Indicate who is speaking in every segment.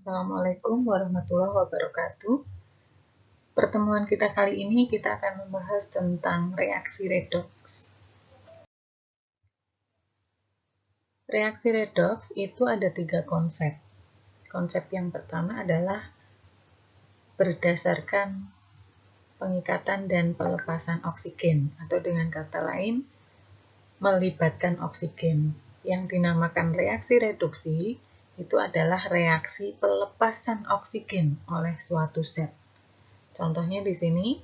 Speaker 1: Assalamualaikum warahmatullahi wabarakatuh. Pertemuan kita kali ini kita akan membahas tentang reaksi redoks. Reaksi redoks itu ada 3 konsep. Konsep yang pertama adalah berdasarkan pengikatan dan pelepasan oksigen, atau dengan kata lain, melibatkan oksigen. Yang dinamakan reaksi reduksi itu adalah reaksi pelepasan oksigen oleh suatu zat. Contohnya di sini,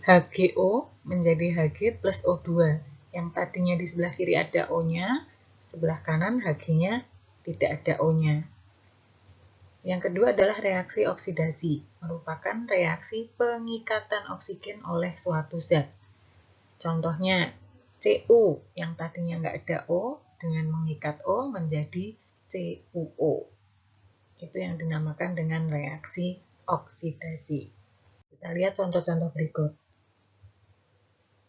Speaker 1: HgO menjadi Hg plus O2. Yang tadinya di sebelah kiri ada O-nya, sebelah kanan Hg-nya tidak ada O-nya. Yang kedua adalah reaksi oksidasi, merupakan reaksi pengikatan oksigen oleh suatu zat. Contohnya, Cu yang tadinya nggak ada O, dengan mengikat O menjadi CuO. Itu yang dinamakan dengan reaksi oksidasi. Kita lihat contoh-contoh berikut.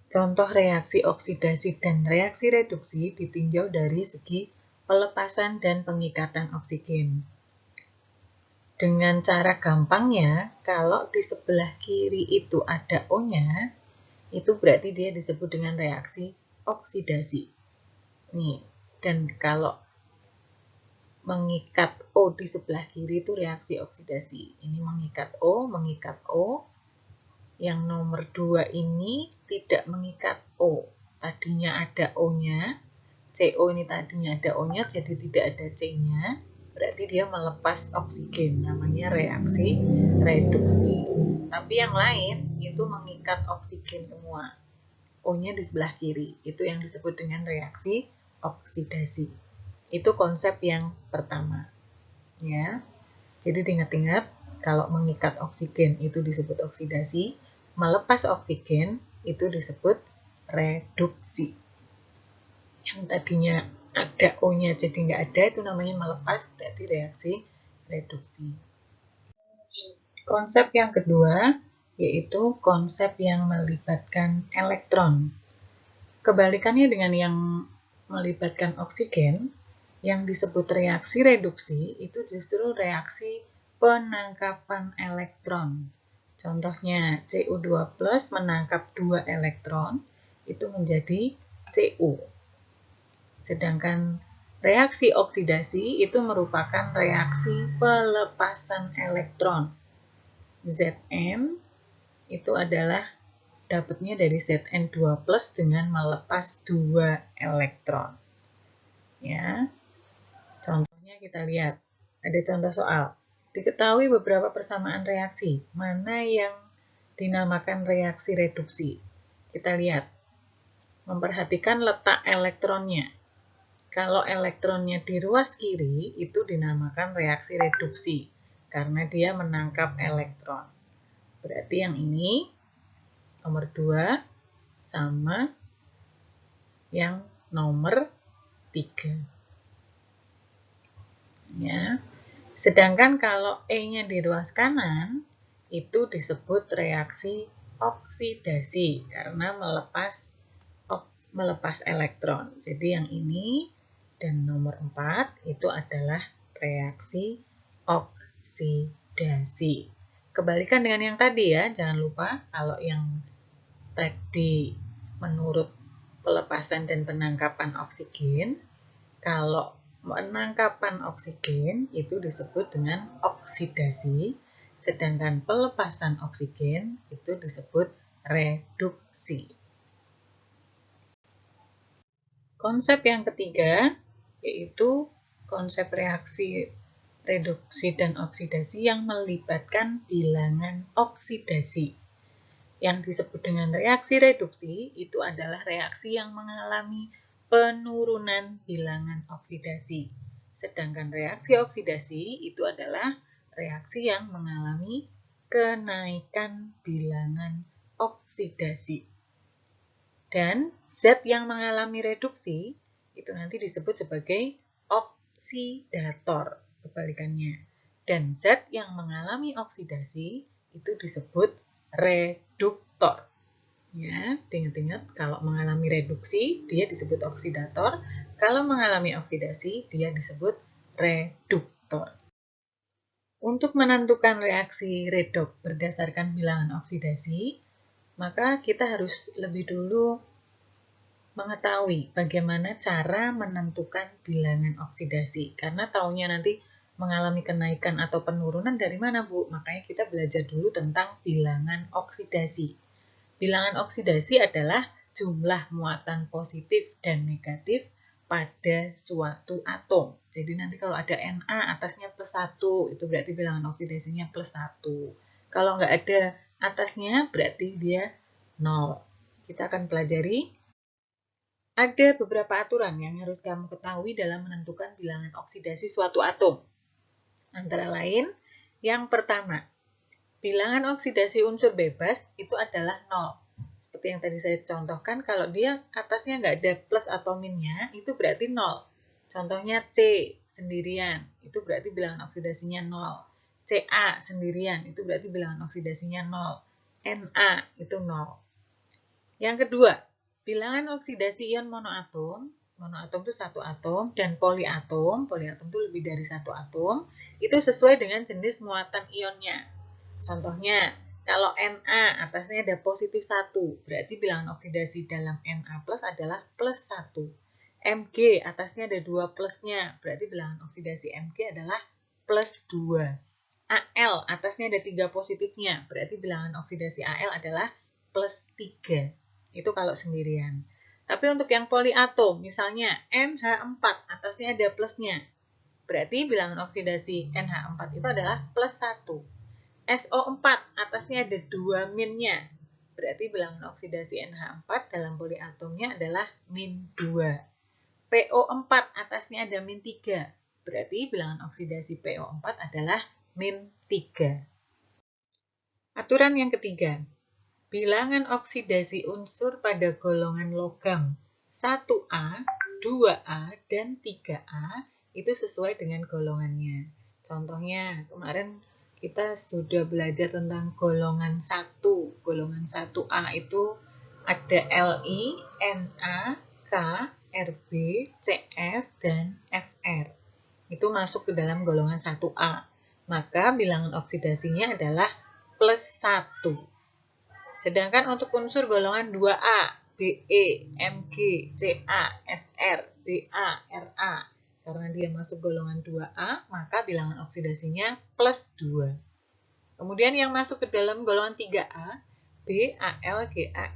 Speaker 1: Contoh reaksi oksidasi dan reaksi reduksi ditinjau dari segi pelepasan dan pengikatan oksigen. Dengan cara gampangnya, kalau di sebelah kiri itu ada O-nya, itu berarti dia disebut dengan reaksi oksidasi. Nih, dan kalau mengikat O di sebelah kiri itu reaksi oksidasi. Ini mengikat O. Yang nomor 2 ini tidak mengikat O. Tadinya ada O-nya, CO ini tadinya ada O-nya, jadi tidak ada C-nya. Berarti dia melepas oksigen, namanya reaksi reduksi. Tapi yang lain itu mengikat oksigen semua. O-nya di sebelah kiri, itu yang disebut dengan reaksi oksidasi. Itu konsep yang pertama. Ya. Jadi diingat-ingat, kalau mengikat oksigen itu disebut oksidasi, melepas oksigen itu disebut reduksi. Yang tadinya ada O-nya jadi nggak ada, itu namanya melepas, berarti reaksi reduksi. Konsep yang kedua yaitu konsep yang melibatkan elektron. Kebalikannya dengan yang melibatkan oksigen, yang disebut reaksi reduksi itu justru reaksi penangkapan elektron. Contohnya Cu2+ menangkap 2 elektron, itu menjadi Cu. Sedangkan reaksi oksidasi itu merupakan reaksi pelepasan elektron. Zn itu adalah dapatnya dari Zn2+ dengan melepas 2 elektron. Ya. Contohnya kita lihat, ada contoh soal. Diketahui beberapa persamaan reaksi, mana yang dinamakan reaksi reduksi. Kita lihat, memperhatikan letak elektronnya. Kalau elektronnya di ruas kiri, itu dinamakan reaksi reduksi, karena dia menangkap elektron. Berarti yang ini, nomor 2, sama yang nomor 3. Ya. Sedangkan kalau E-nya di ruas kanan, itu disebut reaksi oksidasi karena melepas elektron. Jadi yang ini dan nomor 4 itu adalah reaksi oksidasi. Kebalikan dengan yang tadi ya, jangan lupa kalau yang tadi menurut pelepasan dan penangkapan oksigen, kalau penangkapan oksigen itu disebut dengan oksidasi, sedangkan pelepasan oksigen itu disebut reduksi. Konsep yang ketiga yaitu konsep reaksi reduksi dan oksidasi yang melibatkan bilangan oksidasi. Yang disebut dengan reaksi reduksi itu adalah reaksi yang mengalami penurunan bilangan oksidasi. Sedangkan reaksi oksidasi itu adalah reaksi yang mengalami kenaikan bilangan oksidasi. Dan zat yang mengalami reduksi itu nanti disebut sebagai oksidator, kebalikannya. Dan zat yang mengalami oksidasi itu disebut reduktor. Ya, ingat-ingat kalau mengalami reduksi dia disebut oksidator, kalau mengalami oksidasi, dia disebut reduktor. Untuk menentukan reaksi redoks berdasarkan bilangan oksidasi, maka kita harus lebih dulu mengetahui bagaimana cara menentukan bilangan oksidasi. Karena taunya nanti mengalami kenaikan atau penurunan dari mana, Bu? Makanya kita belajar dulu tentang bilangan oksidasi. Bilangan oksidasi adalah jumlah muatan positif dan negatif pada suatu atom. Jadi nanti kalau ada Na atasnya +1, itu berarti bilangan oksidasinya +1. Kalau nggak ada atasnya, berarti dia 0. Kita akan pelajari. Ada beberapa aturan yang harus kamu ketahui dalam menentukan bilangan oksidasi suatu atom. Antara lain, yang pertama, bilangan oksidasi unsur bebas itu adalah 0. Seperti yang tadi saya contohkan, kalau dia atasnya nggak ada plus atau minnya, itu berarti 0. Contohnya C sendirian, itu berarti bilangan oksidasinya 0. Ca sendirian, itu berarti bilangan oksidasinya 0. Na itu 0. Yang kedua, bilangan oksidasi ion monoatom itu satu atom, dan poliatom itu lebih dari satu atom, itu sesuai dengan jenis muatan ionnya. Contohnya, kalau Na atasnya ada positif 1, berarti bilangan oksidasi dalam Na plus adalah +1. Mg atasnya ada 2 plusnya, berarti bilangan oksidasi Mg adalah +2. Al atasnya ada 3 positifnya, berarti bilangan oksidasi Al adalah +3. Itu kalau sendirian. Tapi untuk yang poliatom, misalnya NH4 atasnya ada plusnya, berarti bilangan oksidasi NH4 itu adalah +1. SO4 atasnya ada 2 minnya, berarti bilangan oksidasi NH4 dalam poliatomnya adalah -2. PO4 atasnya ada -3, berarti bilangan oksidasi PO4 adalah -3. Aturan yang ketiga, bilangan oksidasi unsur pada golongan logam 1A, 2A, dan 3A itu sesuai dengan golongannya. Contohnya, kemarin kita sudah belajar tentang golongan 1. Golongan 1A itu ada Li, Na, K, Rb, Cs, dan Fr. Itu masuk ke dalam golongan 1A. Maka bilangan oksidasinya adalah +1. Sedangkan untuk unsur golongan 2A, Be, Mg, Ca, Sr, Ba, Ra, karena dia masuk golongan 2A, maka bilangan oksidasinya +2. Kemudian yang masuk ke dalam golongan 3A, Bal, Ga,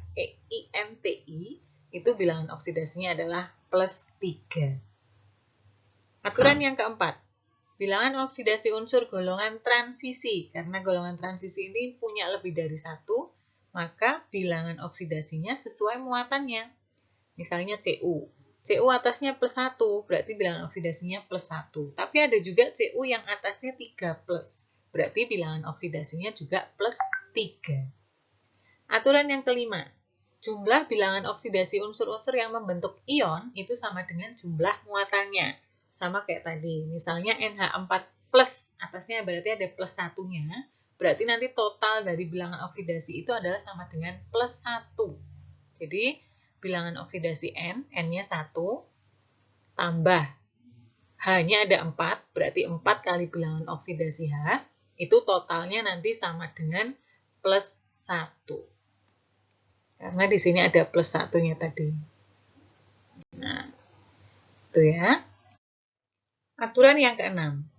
Speaker 1: Einti, itu bilangan oksidasinya adalah +3. Aturan yang keempat, bilangan oksidasi unsur golongan transisi. Karena golongan transisi ini punya lebih dari satu, maka bilangan oksidasinya sesuai muatannya. Misalnya Cu. Cu atasnya +1, berarti bilangan oksidasinya +1. Tapi ada juga Cu yang atasnya 3+, berarti bilangan oksidasinya juga +3. Aturan yang kelima, jumlah bilangan oksidasi unsur-unsur yang membentuk ion itu sama dengan jumlah muatannya. Sama kayak tadi, misalnya NH4+, atasnya berarti ada +1-nya, berarti nanti total dari bilangan oksidasi itu adalah sama dengan +1. Jadi, bilangan oksidasi N-nya 1, tambah H-nya ada 4, berarti 4 kali bilangan oksidasi H, itu totalnya nanti sama dengan +1. Karena di sini ada +1-nya tadi. Nah, itu ya. Aturan yang keenam,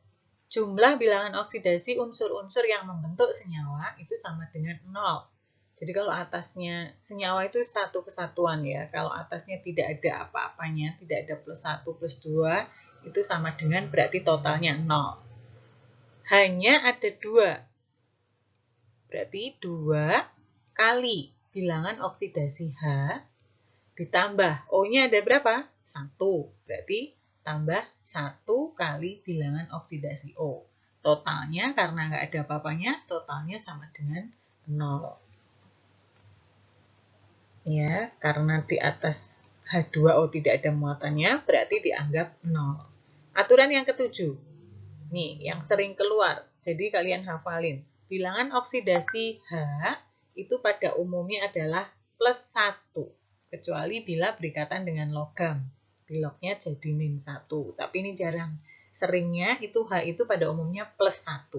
Speaker 1: jumlah bilangan oksidasi unsur-unsur yang membentuk senyawa itu sama dengan 0. Jadi kalau atasnya senyawa itu satu kesatuan ya. Kalau atasnya tidak ada apa-apanya, tidak ada +1, +2, itu sama dengan berarti totalnya 0. Hanya ada 2. Berarti 2 kali bilangan oksidasi H ditambah O-nya ada berapa? 1. Berarti tambah 1 kali bilangan oksidasi O. Totalnya karena nggak ada apa-apanya, totalnya sama dengan 0. Ya, karena di atas H2O tidak ada muatannya, berarti dianggap 0. Aturan yang ketujuh. Nih, yang sering keluar. Jadi kalian hafalin. Bilangan oksidasi H itu pada umumnya adalah +1. Kecuali bila berikatan dengan logam. Piloknya jadi min 1. Tapi ini jarang. Seringnya itu H itu pada umumnya plus 1.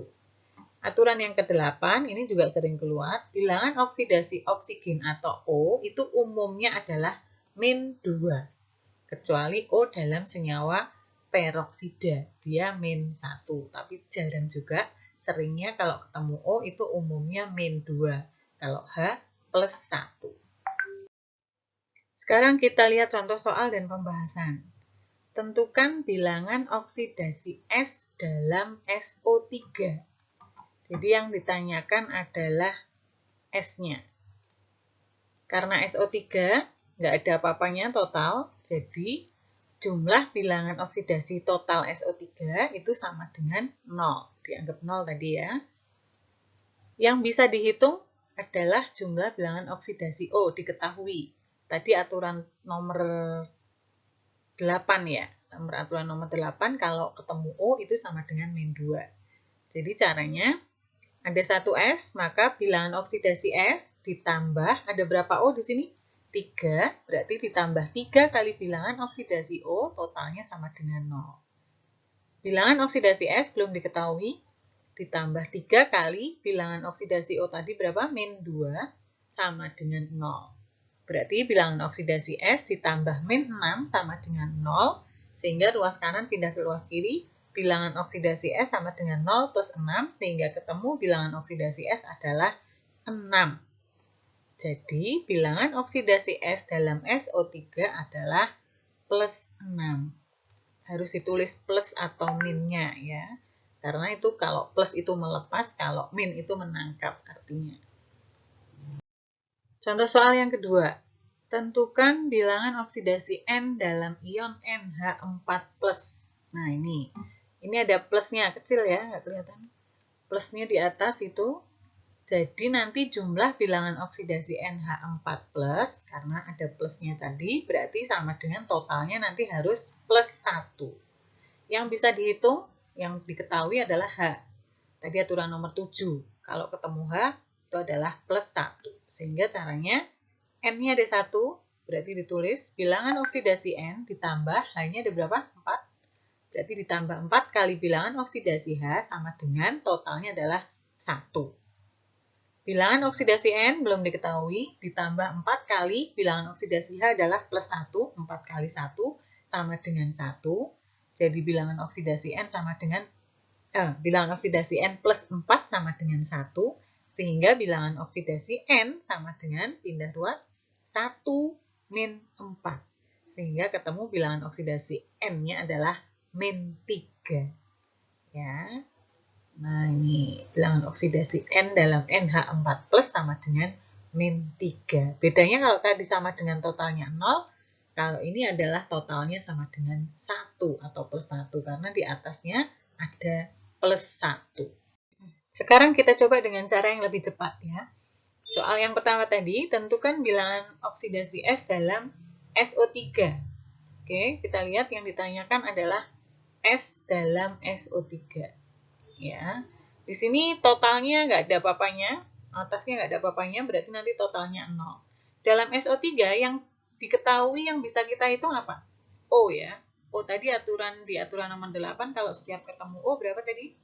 Speaker 1: Aturan yang ke-8, ini juga sering keluar. Bilangan oksidasi oksigen atau O itu umumnya adalah min 2. Kecuali O dalam senyawa peroksida. Dia min 1. Tapi jarang juga. Seringnya kalau ketemu O itu umumnya min 2. Kalau H plus 1. Sekarang kita lihat contoh soal dan pembahasan. Tentukan bilangan oksidasi S dalam SO3. Jadi yang ditanyakan adalah S-nya. Karena SO3 nggak ada apa-apanya total, jadi jumlah bilangan oksidasi total SO3 itu sama dengan 0. Dianggap 0 tadi ya. Yang bisa dihitung adalah jumlah bilangan oksidasi O, diketahui. Tadi aturan nomor 8 ya. Aturan nomor 8 kalau ketemu O itu sama dengan min 2. Jadi caranya ada 1 S, maka bilangan oksidasi S ditambah, ada berapa O di sini? 3, berarti ditambah 3 kali bilangan oksidasi O, totalnya sama dengan 0. Bilangan oksidasi S belum diketahui, ditambah 3 kali bilangan oksidasi O tadi berapa? Min 2, sama dengan 0. Berarti bilangan oksidasi S ditambah min 6 sama dengan 0, sehingga ruas kanan pindah ke ruas kiri. Bilangan oksidasi S sama dengan 0 plus 6, sehingga ketemu bilangan oksidasi S adalah 6. Jadi, bilangan oksidasi S dalam SO3 adalah plus 6. Harus ditulis plus atau minnya ya. Karena itu kalau plus itu melepas, kalau min itu menangkap artinya. Contoh soal yang kedua. Tentukan bilangan oksidasi N dalam ion NH4+. Nah, ini ada plusnya, kecil ya, nggak kelihatan. Plusnya di atas itu. Jadi nanti jumlah bilangan oksidasi NH4+, karena ada plusnya tadi, berarti sama dengan totalnya nanti harus plus 1. Yang bisa dihitung, yang diketahui adalah H. Tadi aturan nomor 7. Kalau ketemu H, itu adalah plus 1. Sehingga caranya, N-nya ada 1, berarti ditulis bilangan oksidasi N ditambah H-nya ada berapa? 4. Berarti ditambah 4 kali bilangan oksidasi H sama dengan totalnya adalah 1. Bilangan oksidasi N belum diketahui, ditambah 4 kali bilangan oksidasi H adalah plus 1, 4 kali 1 sama dengan 1. Jadi bilangan oksidasi N sama dengan, bilangan oksidasi N plus 4 sama dengan 1, sehingga bilangan oksidasi N sama dengan pindah ruas 1 min 4. Sehingga ketemu bilangan oksidasi N-nya adalah min 3. Ya. Nah, ini bilangan oksidasi N dalam NH4+ sama dengan min 3. Bedanya kalau tadi sama dengan totalnya 0, kalau ini adalah totalnya sama dengan 1 atau plus 1, karena di atasnya ada plus 1. Sekarang kita coba dengan cara yang lebih cepat ya. Soal yang pertama tadi, tentukan bilangan oksidasi S dalam SO3. Oke, kita lihat yang ditanyakan adalah S dalam SO3. Ya, di sini totalnya nggak ada apa-apanya, atasnya nggak ada apa-apanya, berarti nanti totalnya 0. Dalam SO3 yang diketahui yang bisa kita hitung apa? O ya. O tadi di aturan nomor 8, kalau setiap ketemu O berapa tadi?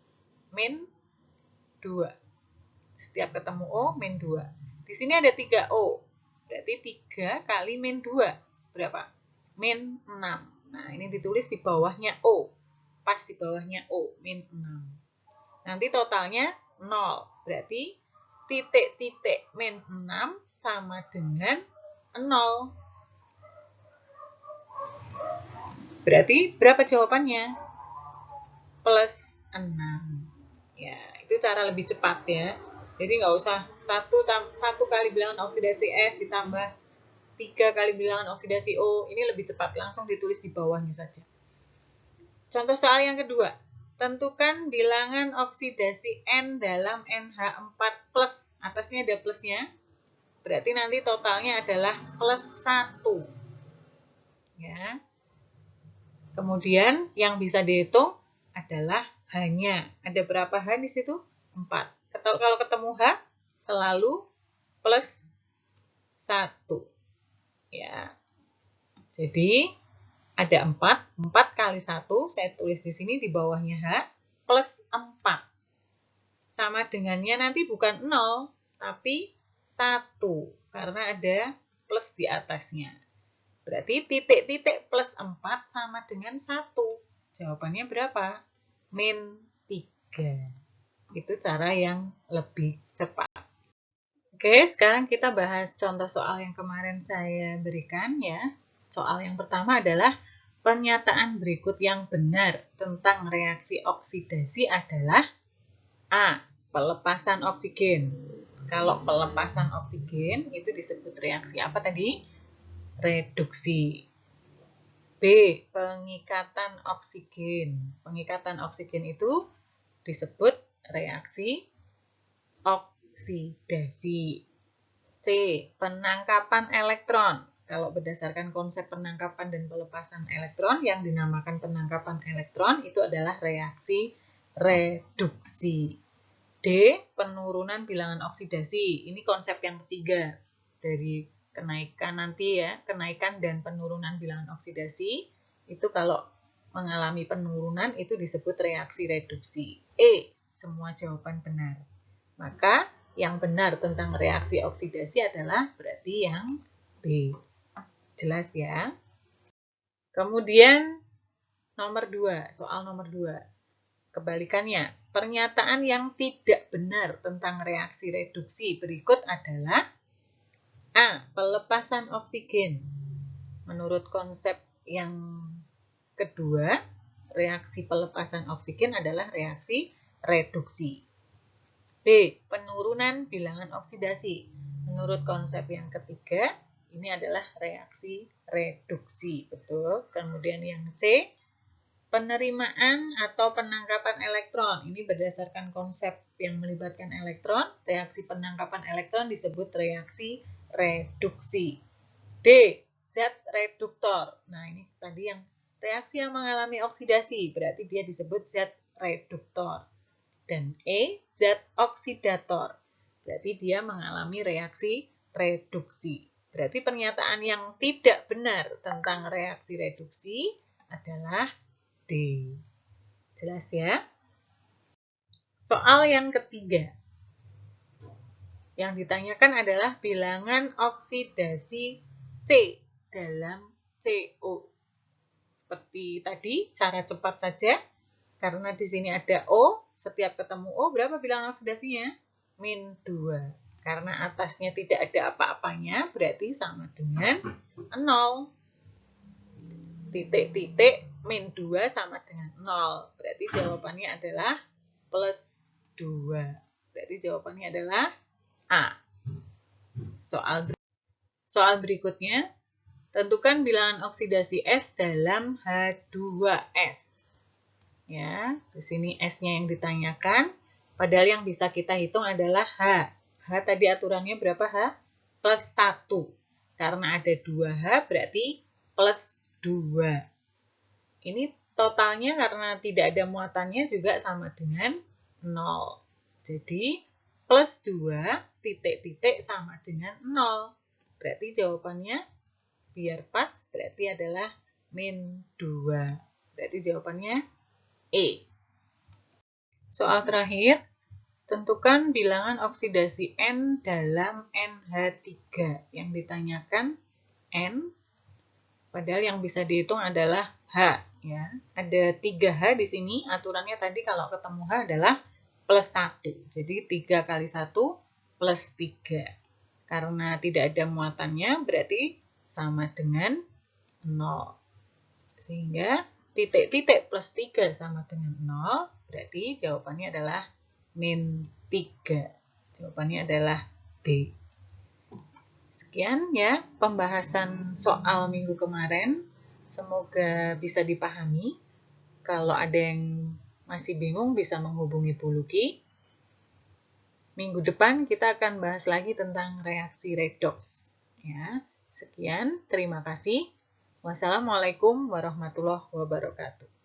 Speaker 1: Min 2. Setiap ketemu O, min 2. Di sini ada 3 O, berarti 3 kali min 2. Berapa? Min 6. Nah, ini ditulis di bawahnya O. Pas di bawahnya O, min 6. Nanti totalnya 0. Berarti titik-titik min 6 sama dengan 0. Berarti berapa jawabannya? Plus 6. Ya, itu cara lebih cepat ya. Jadi nggak usah 1 kali bilangan oksidasi S ditambah 3 kali bilangan oksidasi O. Ini lebih cepat, langsung ditulis di bawahnya saja. Contoh soal yang kedua. Tentukan bilangan oksidasi N dalam NH4+. Atasnya ada plusnya. Berarti nanti totalnya adalah plus 1. Ya. Kemudian yang bisa dihitung adalah H-nya. Ada berapa H di situ? 4. Kalau ketemu H, selalu plus 1. Ya. Jadi, ada 4. 4 kali 1, saya tulis di sini di bawahnya H, plus 4. Sama dengannya nanti bukan 0, tapi 1. Karena ada plus di atasnya. Berarti titik-titik plus 4 sama dengan 1. Jawabannya berapa? Min 3. Itu cara yang lebih cepat. Oke, sekarang kita bahas contoh soal yang kemarin saya berikan ya. Soal yang pertama adalah pernyataan berikut yang benar tentang reaksi oksidasi adalah A. Pelepasan oksigen. Kalau pelepasan oksigen itu disebut reaksi apa tadi? Reduksi. B. Pengikatan oksigen. Pengikatan oksigen itu disebut reaksi oksidasi. C. Penangkapan elektron. Kalau berdasarkan konsep penangkapan dan pelepasan elektron, yang dinamakan penangkapan elektron itu adalah reaksi reduksi. D. Penurunan bilangan oksidasi. Ini konsep yang ketiga dari kenaikan nanti ya, kenaikan dan penurunan bilangan oksidasi. Itu kalau mengalami penurunan itu disebut reaksi reduksi. E. Semua jawaban benar. Maka yang benar tentang reaksi oksidasi adalah berarti yang B. Jelas ya? Kemudian nomor 2, soal nomor 2. Kebalikannya, pernyataan yang tidak benar tentang reaksi reduksi berikut adalah A. Pelepasan oksigen. Menurut konsep yang kedua, reaksi pelepasan oksigen adalah reaksi reduksi. B. Penurunan bilangan oksidasi. Menurut konsep yang ketiga, ini adalah reaksi reduksi. Betul. Kemudian yang C. Penerimaan atau penangkapan elektron. Ini berdasarkan konsep yang melibatkan elektron. Reaksi penangkapan elektron disebut reaksi reduksi. D. Zat reduktor. Nah, ini tadi yang reaksi yang mengalami oksidasi. Berarti dia disebut zat reduktor. Dan E. Zat oksidator. Berarti dia mengalami reaksi reduksi. Berarti pernyataan yang tidak benar tentang reaksi reduksi adalah D. Jelas ya? Soal yang ketiga. Yang ditanyakan adalah bilangan oksidasi C dalam CO. Seperti tadi, cara cepat saja. Karena di sini ada O, setiap ketemu O, berapa bilangan oksidasinya? Min 2. Karena atasnya tidak ada apa-apanya, berarti sama dengan 0. Titik-titik min 2 sama dengan 0. Berarti jawabannya adalah plus 2. Berarti jawabannya adalah A. Soal berikutnya, tentukan bilangan oksidasi S dalam H2S. Ya, di sini S-nya yang ditanyakan, padahal yang bisa kita hitung adalah H. H tadi aturannya berapa H? Plus 1. Karena ada 2H berarti plus 2. Ini totalnya karena tidak ada muatannya juga sama dengan 0. Jadi, plus 2 titik-titik sama dengan 0. Berarti jawabannya biar pas berarti adalah min 2. Berarti jawabannya E. Soal terakhir, tentukan bilangan oksidasi N dalam NH3. Yang ditanyakan N, padahal yang bisa dihitung adalah H. Ya. Ada 3H di sini, aturannya tadi kalau ketemu H adalah plus 1. Jadi 3 kali 1 plus 3. Karena tidak ada muatannya, berarti sama dengan 0. Sehingga titik-titik plus 3 sama dengan 0, berarti jawabannya adalah min 3. Jawabannya adalah D. Sekian ya pembahasan soal minggu kemarin. Semoga bisa dipahami. Kalau ada yang masih bingung bisa menghubungi Bu Luki. Minggu depan kita akan bahas lagi tentang reaksi redoks. Ya, sekian, terima kasih. Wassalamualaikum warahmatullahi wabarakatuh.